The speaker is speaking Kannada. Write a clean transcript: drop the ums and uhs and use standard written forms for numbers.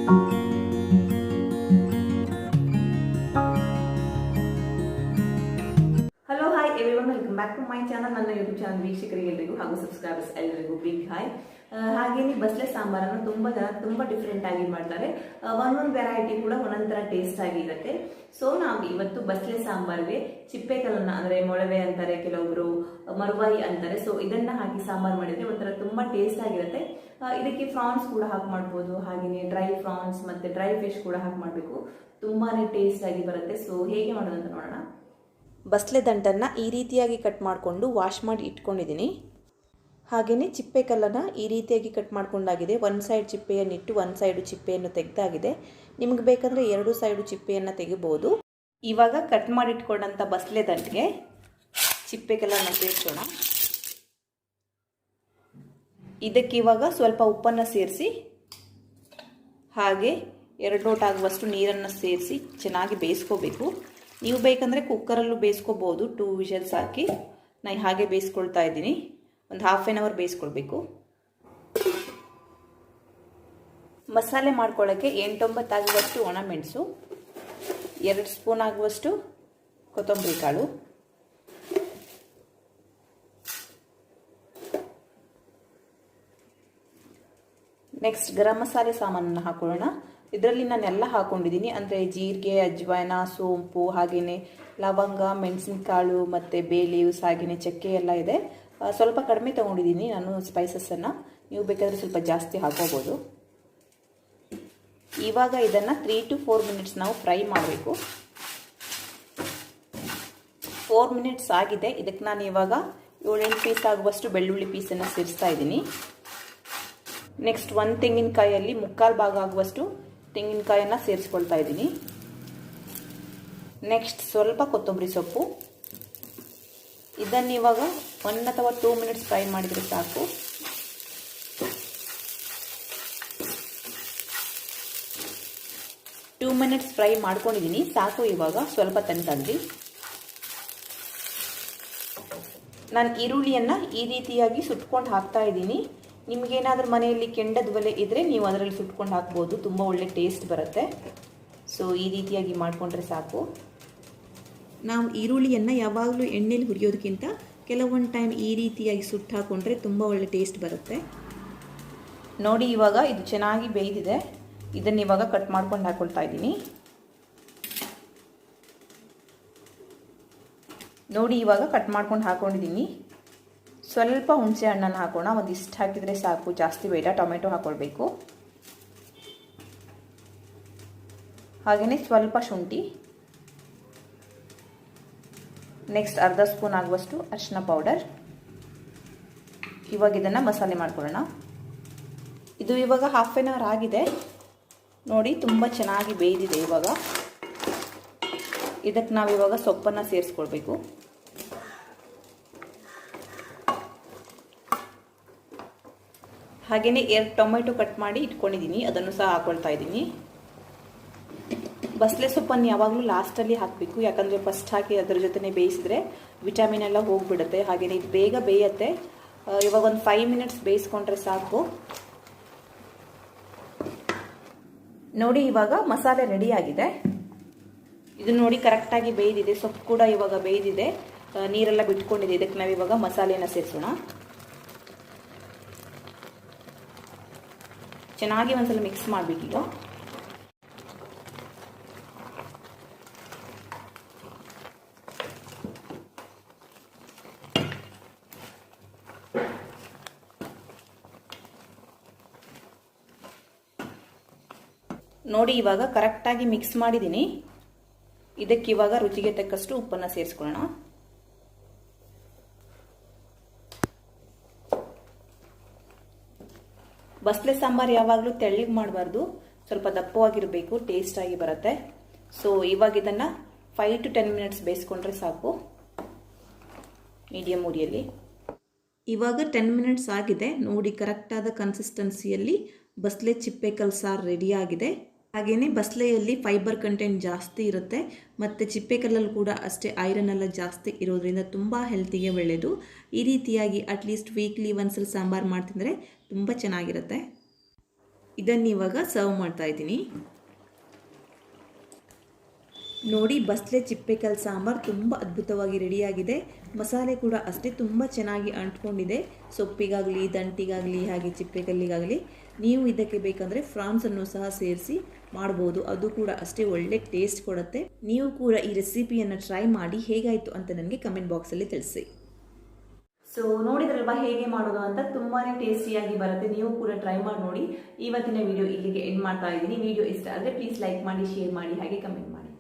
Hello hi everyone, welcome back to my channel. ನನ್ನ ಯೂಟ್ಯೂಬ್ ಚಾನಲ್ ವೀಕ್ಷಕರಿಗೆಲ್ಲರಿಗೂ ಹಾಗೂ ಸಬ್ಸ್ಕ್ರೈಬರ್ಸ್ ಎಲ್ಲರಿಗೂ ಬಿಗ್ ಹಾಯ್. ಹಾಗೇನೆ ಬಸ್ಲೆ ಸಾಂಬಾರನ್ನು ತುಂಬ ಜನ ತುಂಬ ಡಿಫ್ರೆಂಟ್ ಆಗಿ ಮಾಡ್ತಾರೆ. ಒಂದೊಂದು ವೆರೈಟಿ ಕೂಡ ಒಂದೊಂದರ ಟೇಸ್ಟ್ ಆಗಿ ಇರುತ್ತೆ. ಸೊ ನಾವು ಇವತ್ತು ಬಸ್ಲೆ ಸಾಂಬಾರ್ಗೆ ಚಿಪ್ಪೆಕಲ್ಲನ್ನ ಅಂದರೆ ಮೊಳವೆ ಅಂತಾರೆ, ಕೆಲವೊಬ್ರು ಮರುವಾಯಿ ಅಂತಾರೆ. ಸೊ ಇದನ್ನ ಹಾಕಿ ಸಾಂಬಾರ್ ಮಾಡಿದ್ರೆ ಒಂಥರ ತುಂಬ ಟೇಸ್ಟ್ ಆಗಿರುತ್ತೆ. ಇದಕ್ಕೆ ಫ್ರಾನ್ಸ್ ಕೂಡ ಹಾಕಿ ಮಾಡ್ಬೋದು, ಹಾಗೆಯೇ ಡ್ರೈ ಫ್ರಾನ್ಸ್ ಮತ್ತೆ ಡ್ರೈ ಫಿಶ್ ಕೂಡ ಹಾಕಿ ಮಾಡಬೇಕು. ತುಂಬಾನೇ ಟೇಸ್ಟ್ ಆಗಿ ಬರುತ್ತೆ. ಸೊ ಹೇಗೆ ಮಾಡೋದಂತ ನೋಡೋಣ. ಬಸ್ಲೆ ದಂಟನ್ನು ಈ ರೀತಿಯಾಗಿ ಕಟ್ ಮಾಡಿಕೊಂಡು ವಾಶ್ ಮಾಡಿ ಇಟ್ಕೊಂಡಿದ್ದೀನಿ. ಹಾಗೆಯೇ ಚಿಪ್ಪೆಕಲ್ಲನ್ನು ಈ ರೀತಿಯಾಗಿ ಕಟ್ ಮಾಡ್ಕೊಂಡಾಗಿದೆ. ಒಂದು ಸೈಡ್ ಚಿಪ್ಪೆಯನ್ನಿಟ್ಟು ಒಂದು ಸೈಡು ಚಿಪ್ಪೆಯನ್ನು ತೆಗೆದಾಗಿದೆ. ನಿಮಗೆ ಬೇಕಂದರೆ ಎರಡು ಸೈಡು ಚಿಪ್ಪೆಯನ್ನು ತೆಗಿಬೋದು. ಇವಾಗ ಕಟ್ ಮಾಡಿಟ್ಕೊಂಡಂಥ ಬಸ್ಲೆ ದಂಟಿಗೆ ಚಿಪ್ಪೆಕಲ್ಲನ್ನು ಸೇರಿಸೋಣ. ಇದಕ್ಕೆ ಇವಾಗ ಸ್ವಲ್ಪ ಉಪ್ಪನ್ನು ಸೇರಿಸಿ ಹಾಗೆ 2 ಲೋಟ ಆಗುವಷ್ಟು ನೀರನ್ನು ಸೇರಿಸಿ ಚೆನ್ನಾಗಿ ಬೇಯಿಸ್ಕೋಬೇಕು. ನೀವು ಬೇಕಂದರೆ ಕುಕ್ಕರಲ್ಲೂ ಬೇಯಿಸ್ಕೋಬೋದು. 2 ವಿಷಲ್ಸ್ ಹಾಕಿ ನಾನು ಹಾಗೆ ಬೇಯಿಸ್ಕೊಳ್ತಾ ಇದ್ದೀನಿ. ಒಂದು ಹಾಫ್ ಆನ್ ಅವರ್ ಬೇಯಿಸ್ಕೊಳ್ಬೇಕು. ಮಸಾಲೆ ಮಾಡ್ಕೊಳ್ಳೋಕ್ಕೆ 8-9 ಆಗುವಷ್ಟು ಒಣಮೆಣಸು, 2 ಸ್ಪೂನ್ ಆಗುವಷ್ಟು ಕೊತ್ತಂಬರಿ ಕಾಳು, ನೆಕ್ಸ್ಟ್ ಗರಂ ಮಸಾಲೆ ಸಾಮಾನನ್ನು ಹಾಕೊಳ್ಳೋಣ. ಇದರಲ್ಲಿ ನಾನೆಲ್ಲ ಹಾಕೊಂಡಿದ್ದೀನಿ, ಅಂದರೆ ಜೀರಿಗೆ, ಅಜ್ವಾಯಿನ, ಸೋಂಪು, ಹಾಗೆಯೇ ಲವಂಗ, ಮೆಣಸಿನಕಾಳು ಮತ್ತು ಬೇ ಲೀವ್ಸ್, ಹಾಗೆಯೇ ಚಕ್ಕೆ ಎಲ್ಲ ಇದೆ. ಸ್ವಲ್ಪ ಕಡಿಮೆ ತೊಗೊಂಡಿದ್ದೀನಿ ನಾನು ಸ್ಪೈಸಸ್ಸನ್ನು. ನೀವು ಬೇಕಾದರೆ ಸ್ವಲ್ಪ ಜಾಸ್ತಿ ಹಾಕೋಬೋದು. ಇವಾಗ ಇದನ್ನು 3 to 4 ಮಿನಿಟ್ಸ್ ನಾವು ಫ್ರೈ ಮಾಡಬೇಕು. 4 ಮಿನಿಟ್ಸ್ ಆಗಿದೆ. ಇದಕ್ಕೆ ನಾನು ಇವಾಗ 7-8 ಪೀಸ್ ಆಗುವಷ್ಟು ಬೆಳ್ಳುಳ್ಳಿ ಪೀಸನ್ನು ಸೇರಿಸ್ತಾ ಇದ್ದೀನಿ. ನೆಕ್ಸ್ಟ್ 1 ತೆಂಗಿನಕಾಯಲ್ಲಿ 3/4 ಭಾಗ ಆಗುವಷ್ಟು ತೆಂಗಿನಕಾಯನ್ನು ಸೇರಿಸ್ಕೊಳ್ತಾ ಇದ್ದೀನಿ. ನೆಕ್ಸ್ಟ್ ಸ್ವಲ್ಪ ಕೊತ್ತಂಬರಿ ಸೊಪ್ಪು. ಇದನ್ನು ಇವಾಗ 1 ಅಥವಾ 2 ಮಿನಿಟ್ಸ್ ಫ್ರೈ ಮಾಡಿದರೆ ಸಾಕು. ಟೂ ಮಿನಿಟ್ಸ್ ಫ್ರೈ ಮಾಡ್ಕೊಂಡಿದ್ದೀನಿ, ಸಾಕು. ಇವಾಗ ಸ್ವಲ್ಪ ತಣ್ಣಗಾಗಲಿ. ನಾನು ಈರುಳ್ಳಿಯನ್ನು ಈ ರೀತಿಯಾಗಿ ಸುಟ್ಕೊಂಡು ಹಾಕ್ತಾ ಇದ್ದೀನಿ. ನಿಮಗೇನಾದರೂ ಮನೆಯಲ್ಲಿ ಕೆಂಡದ ಒಲೆ ಇದ್ದರೆ ನೀವು ಅದರಲ್ಲಿ ಸುಟ್ಕೊಂಡು ಹಾಕ್ಬೋದು, ತುಂಬ ಒಳ್ಳೆ ಟೇಸ್ಟ್ ಬರುತ್ತೆ. ಸೊ ಈ ರೀತಿಯಾಗಿ ಮಾಡಿಕೊಂಡ್ರೆ ಸಾಕು. ನಾವು ಈರುಳ್ಳಿಯನ್ನು ಯಾವಾಗಲೂ ಎಣ್ಣೆಲಿ ಹುರಿಯೋದಕ್ಕಿಂತ ಕೆಲವೊಂದು ಟೈಮ್ ಈ ರೀತಿಯಾಗಿ ಸುಟ್ಟು ಹಾಕ್ಕೊಂಡ್ರೆ ತುಂಬ ಒಳ್ಳೆ ಟೇಸ್ಟ್ ಬರುತ್ತೆ. ನೋಡಿ, ಇವಾಗ ಇದು ಚೆನ್ನಾಗಿ ಬೇಯ್ದಿದೆ. ಇದನ್ನು ಇವಾಗ ಕಟ್ ಮಾಡ್ಕೊಂಡು ಹಾಕ್ಕೊಳ್ತಾ ಇದ್ದೀನಿ. ನೋಡಿ, ಇವಾಗ ಕಟ್ ಮಾಡ್ಕೊಂಡು ಹಾಕ್ಕೊಂಡಿದ್ದೀನಿ. ಸ್ವಲ್ಪ ಹುಣಸೆ ಹಣ್ಣನ್ನು ಹಾಕೋಣ. ಒಂದಿಷ್ಟು ಹಾಕಿದರೆ ಸಾಕು, ಜಾಸ್ತಿ ಬೇಡ. ಟೊಮೆಟೊ ಹಾಕ್ಕೊಳ್ಬೇಕು. ಹಾಗೆಯೇ ಸ್ವಲ್ಪ ಶುಂಠಿ, ನೆಕ್ಸ್ಟ್ ಅರ್ಧ ಸ್ಪೂನ್ ಆಗುವಷ್ಟು ಅರಿಶಿನ ಪೌಡರ್. ಇವಾಗ ಇದನ್ನು ಮಸಾಲೆ ಮಾಡ್ಕೊಳ್ಳೋಣ. ಇದು ಇವಾಗ ಹಾಫ್ ಆನ್ ಅವರ್ ಆಗಿದೆ. ನೋಡಿ, ತುಂಬ ಚೆನ್ನಾಗಿ ಬೇಯ್ದಿದೆ. ಇವಾಗ ಇದಕ್ಕೆ ನಾವು ಇವಾಗ ಸೊಪ್ಪನ್ನು ಸೇರಿಸ್ಕೊಳ್ಬೇಕು. ಹಾಗೆಯೇ 2 ಟೊಮೆಟೊ ಕಟ್ ಮಾಡಿ ಇಟ್ಕೊಂಡಿದ್ದೀನಿ, ಅದನ್ನು ಸಹ ಹಾಕ್ಕೊಳ್ತಾ ಇದ್ದೀನಿ. ಬಸಳೆ ಸೊಪ್ಪನ್ನು ಯಾವಾಗಲೂ ಲಾಸ್ಟಲ್ಲಿ ಹಾಕಬೇಕು, ಯಾಕಂದರೆ ಫಸ್ಟ್ ಹಾಕಿ ಅದರ ಜೊತೆ ಬೇಯಿಸಿದ್ರೆ ವಿಟಮಿನ್ ಎಲ್ಲ ಹೋಗಿಬಿಡುತ್ತೆ. ಹಾಗೆಯೇ ಇದು ಬೇಗ ಬೇಯುತ್ತೆ. ಇವಾಗ ಒಂದು 5 ಮಿನಿಟ್ಸ್ ಬೇಯಿಸ್ಕೊಂಡ್ರೆ ಸಾಕು. ನೋಡಿ, ಇವಾಗ ಮಸಾಲೆ ರೆಡಿ ಆಗಿದೆ. ಇದು ನೋಡಿ ಕರೆಕ್ಟಾಗಿ ಬೇಯ್ದಿದೆ. ಸೊಪ್ಪು ಕೂಡ ಇವಾಗ ಬೇಯ್ದಿದೆ, ನೀರೆಲ್ಲ ಬಿಟ್ಕೊಂಡಿದೆ. ಇದಕ್ಕೆ ನಾವು ಇವಾಗ ಮಸಾಲೆಯನ್ನು ಸೇರಿಸೋಣ. ಚೆನ್ನಾಗಿ ಒಂದ್ಸಲ ಮಿಕ್ಸ್ ಮಾಡಬೇಕೀಗ. ನೋಡಿ, ಇವಾಗ ಕರೆಕ್ಟಾಗಿ ಮಿಕ್ಸ್ ಮಾಡಿದ್ದೀನಿ. ಇದಕ್ಕೆ ಇವಾಗ ರುಚಿಗೆ ತಕ್ಕಷ್ಟು ಉಪ್ಪನ್ನು ಸೇರಿಸ್ಕೊಳ್ಳೋಣ. ಬಸ್ಲೆ ಸಾಂಬಾರು ಯಾವಾಗಲೂ ತೆಳ್ಳಗೆ ಮಾಡಬಾರ್ದು, ಸ್ವಲ್ಪ ದಪ್ಪವಾಗಿರಬೇಕು, ಟೇಸ್ಟ್ ಆಗಿ ಬರುತ್ತೆ. ಸೊ ಇವಾಗ ಇದನ್ನು 5 to 10 ಮಿನಿಟ್ಸ್ ಬೇಯಿಸ್ಕೊಂಡ್ರೆ ಸಾಕು, ಮೀಡಿಯಂ ಉರಿಯಲ್ಲಿ. ಇವಾಗ 10 ಮಿನಿಟ್ಸ್ ಆಗಿದೆ. ನೋಡಿ, ಕರೆಕ್ಟಾದ ಕನ್ಸಿಸ್ಟೆನ್ಸಿಯಲ್ಲಿ ಬಸ್ಲೆ ಚಿಪ್ಪೆಕಲ್ ಸಾರು ರೆಡಿ ಆಗಿದೆ. ಹಾಗೆಯೇ ಬಸಳೆಯಲ್ಲಿ ಫೈಬರ್ ಕಂಟೆಂಟ್ ಜಾಸ್ತಿ ಇರುತ್ತೆ ಮತ್ತು ಚಿಪ್ಪೆಕಲ್ಲಲ್ಲಿ ಕೂಡ ಅಷ್ಟೇ ಐರನ್ ಎಲ್ಲ ಜಾಸ್ತಿ ಇರೋದ್ರಿಂದ ತುಂಬ ಹೆಲ್ತಿಗೆ ಒಳ್ಳೆಯದು. ಈ ರೀತಿಯಾಗಿ ಅಟ್ಲೀಸ್ಟ್ ವೀಕ್ಲಿ ಒಂದ್ಸಲ ಸಾಂಬಾರು ಮಾಡ್ತಿದ್ರೆ ತುಂಬ ಚೆನ್ನಾಗಿರುತ್ತೆ. ಇದನ್ನು ಇವಾಗ ಸರ್ವ್ ಮಾಡ್ತಾ ಇದ್ದೀನಿ. ನೋಡಿ, ಬಸ್ಲೆ ಚಿಪ್ಪೆಕಲ್ ಸಾಂಬಾರ್ ತುಂಬ ಅದ್ಭುತವಾಗಿ ರೆಡಿಯಾಗಿದೆ. ಮಸಾಲೆ ಕೂಡ ಅಷ್ಟೇ ತುಂಬ ಚೆನ್ನಾಗಿ ಅಂಟ್ಕೊಂಡಿದೆ. ಸೊಪ್ಪಿಗಾಗಲಿ, ದಂಟಿಗಾಗಲಿ, ಹಾಗೆ ಚಿಪ್ಪೆಕಲ್ಲಿಗಾಗಲಿ. ನೀವು ಇದಕ್ಕೆ ಬೇಕಂದರೆ ಫ್ರಾನ್ಸನ್ನು ಸಹ ಸೇರಿಸಿ ಮಾಡ್ಬೋದು, ಅದು ಕೂಡ ಅಷ್ಟೇ ಒಳ್ಳೆ ಟೇಸ್ಟ್ ಕೊಡುತ್ತೆ. ನೀವು ಕೂಡ ಈ ರೆಸಿಪಿಯನ್ನು ಟ್ರೈ ಮಾಡಿ ಹೇಗಾಯಿತು ಅಂತ ನನಗೆ ಕಮೆಂಟ್ ಬಾಕ್ಸಲ್ಲಿ ತಿಳಿಸಿ. ಸೊ ನೋಡಿದ್ರಲ್ವಾ ಹೇಗೆ ಮಾಡೋದು ಅಂತ, ತುಂಬಾ ಟೇಸ್ಟಿಯಾಗಿ ಬರುತ್ತೆ. ನೀವು ಕೂಡ ಟ್ರೈ ಮಾಡಿ ನೋಡಿ. ಇವತ್ತಿನ ವಿಡಿಯೋ ಇಲ್ಲಿಗೆ ಎಂಡ್ ಮಾಡ್ತಾ ಇದ್ದೀನಿ. ವಿಡಿಯೋ ಇಷ್ಟ ಆದರೆ ಪ್ಲೀಸ್ ಲೈಕ್ ಮಾಡಿ, ಶೇರ್ ಮಾಡಿ, ಹಾಗೆ ಕಮೆಂಟ್ ಮಾಡಿ.